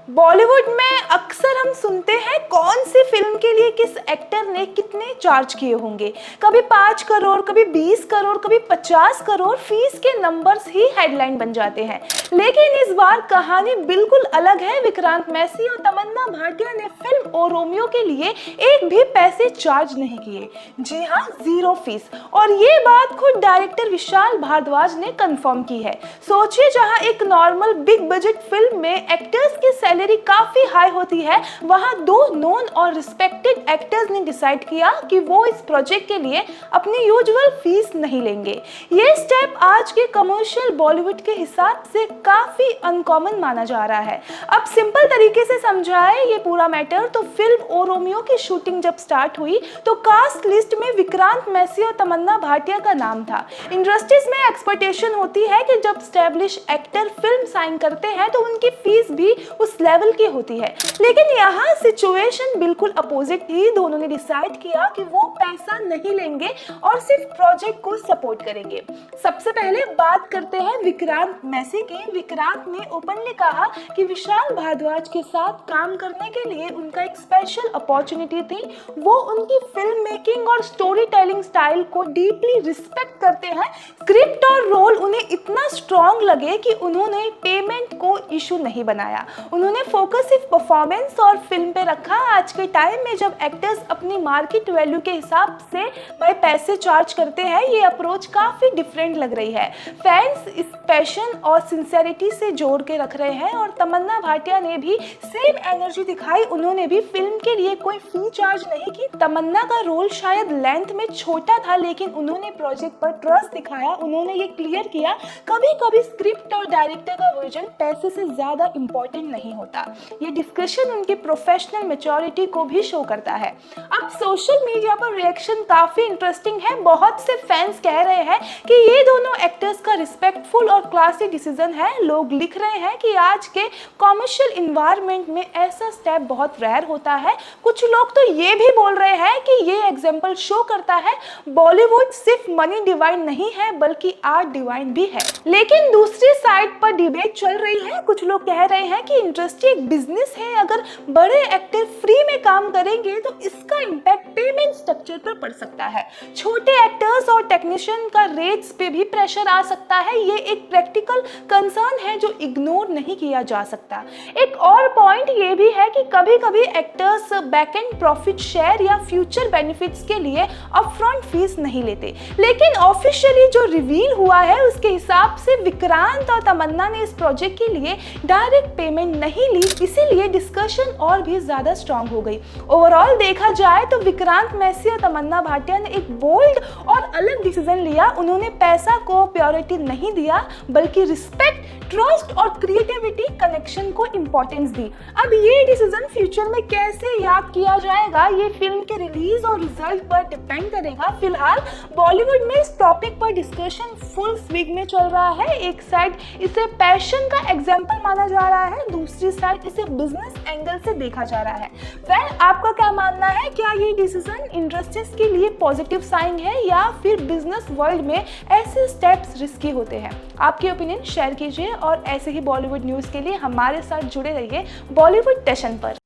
बॉलीवुड में अक्सर हम सुनते हैं कौन सी फिल्म के लिए किस एक्टर ने कितने चार्ज किए होंगे। कभी 5 करोड़, कभी 20 करोड़, कभी 50 करोड़ फीस के नंबर्स ही हेडलाइन बन जाते हैं। लेकिन इस बार कहानी बिल्कुल अलग है। विक्रांत मैसी और तमन्ना भाटिया ने फिल्म ओ रोमियो के लिए एक भी पैसे चार्ज नहीं किए। जी हाँ, 0 फीस। और ये बात खुद डायरेक्टर विशाल भारद्वाज ने कंफर्म की है। सोचिए, जहाँ एक नॉर्मल बिग बजट फिल्म में एक्टर्स की सैलरी काफी हाई होती है, वहां 2 नोन और रिस्पेक्टेड एक्टर्स ने डिसाइड किया कि वो इस प्रोजेक्ट के लिए अपनी यूजुअल फीस नहीं लेंगे। ये स्टेप आज के कमर्शियल बॉलीवुड के हिसाब से काफी अनकॉमन माना जा रहा है। अब सिंपल तरीके से समझाए ये पूरा मैटर तो फिल्म ओ रोमियो की शूटिंग जब स्टार्ट हुई तो कास्ट लिस्ट में विक्रांत मैसी और तमन्ना भाटिया का नाम था। इंडस्ट्रीज में एक्सपेक्टेशन होती है कि जब स्टैब्लिश एक्टर फिल्म साइन करते हैं तो उनकी फीस भी उस लेवल की होती है। लेकिन यहाँ सिचुएशन बिल्कुल अपोजिट थी। दोनों ने डिसाइड किया कि वो पैसा नहीं लेंगे और सिर्फ प्रोजेक्ट को सपोर्ट करेंगे। सबसे पहले बात करते हैं विक्रांत मैसी की। विक्रांत ने ओपनली कहा कि विशाल भारद्वाज के साथ काम करने के लिए उनका एक स्पेशल अपॉर्चुनिटी थी। वो उनकी फिल्म मेकिंग और स्टोरी टेलिंग स्टाइल को डीपली रिस्पेक्ट करते हैं। स्क्रिप्ट और रोल उन्हें इतना स्ट्रॉन्ग लगे कि उन्होंने पेमेंट को इशू नहीं बनाया। उन्होंने फोकस सिर्फ परफॉर्मेंस और फिल्म पे रखा। आज के टाइम में जब एक्टर्स अपनी मार्केट वैल्यू के हिसाब से भाई पैसे चार्ज करते हैं, ये अप्रोच काफी डिफरेंट लग रही है। फैंस इस पैशन और सिंसेरिटी से जोड़ के रख रहे हैं और तमन्ना भाटिया ने भी सेम एनर्जी दिखाई। उन्होंने भी फिल्म के लिए कोई फी चार्ज नहीं की। तमन्ना का रोल शायद लेंथ में छोटा था, लेकिन उन्होंने प्रोजेक्ट पर ट्रस्ट दिखाया। उन्होंने ये क्लियर किया कभी कभी स्क्रिप्ट और डायरेक्टर का विजन पैसे से ज्यादा इंपॉर्टेंट नहीं होता। ये डिस्कशन उनकी प्रोफेशनल मैच्योरिटी को भी शो करता है। अब सोशल मीडिया पर रिएक्शन काफी इंटरेस्टिंग है। बहुत से फैंस कह रहे हैं कि ये दोनों एक्टर्स का रिस्पेक्टफुल और क्लासी डिसीजन है। लोग लिख रहे हैं कि आज के कॉमर्शियल इन्वायरमेंट में ऐसा स्टेप बहुत रेयर होता है। कुछ लोग तो ये भी बोल रहे हैं कि ये एग्जाम्पल शो करता है बॉलीवुड सिर्फ मनी डिवाइन नहीं है बल्कि आर्ट डिवाइन भी है। लेकिन दूसरी साइड पर डिबेट चल रही है। कुछ लोग कह रहे हैं कि इंडस्ट्री एक बिजनेस है, अगर बड़े एक्टर फ्री में काम करेंगे तो इसका इम्पैक्ट पेमेंट स्ट्रक्चर पर पड़ सकता है। छोटे एक्टर्स और टेक्नीशियन का रेट्स पे भी प्रेशर आ सकता है। ये एक प्रैक्टिकल कंसर्न है जो इग्नोर नहीं किया जा सकता। एक और पॉइंट ये भी है कि कभी कभी actors back and profit share या फ्यूचर बेनिफिट्स के लिए अपफ्रंट फीस नहीं लेते। लेकिन ऑफिशियली जो रिवील हुआ है उसके हिसाब से विक्रांत और तमन्ना ने इस प्रोजेक्ट के लिए डायरेक्ट पेमेंट नहीं ली, इसीलिए डिस्कशन और भी ज्यादा स्ट्रांग हो गई। ओवरऑल देखा जाए तो विक्रांत मैसी और तमन्ना भाटिया ने एक बोल्ड और अलग डिसीजन लिया। उन्होंने पैसा को प्रायोरिटी नहीं दिया बल्कि रिस्पेक्ट, ट्रस्ट और क्रिएटिविटी कनेक्शन को इंपॉर्टेंस दी। अब ये डिसीजन फ्यूचर में कैसे याद किया जाएगा ये फिल्म के रिलीज और रिजल्ट पर डिपेंड करेगा। फिलहाल बॉलीवुड में इस टॉपिक पर डिस्कशन फुल स्विंग में चल रहा है। एक साइड इसे पैशन का एग्जाम्पल माना जा रहा है, दूसरी साइड इसे बिजनेस एंगल से देखा जा रहा है। आपका क्या मानना है? क्या ये डिसीजन इंडस्ट्रीज के लिए पॉजिटिव साइन है या फिर बिजनेस वर्ल्ड में ऐसे स्टेप्स रिस्की होते हैं? आपके ओपिनियन शेयर कीजिए और ऐसे ही बॉलीवुड न्यूज़ के लिए हमारे साथ जुड़े रहिए बॉलीवुड स्टेशन पर।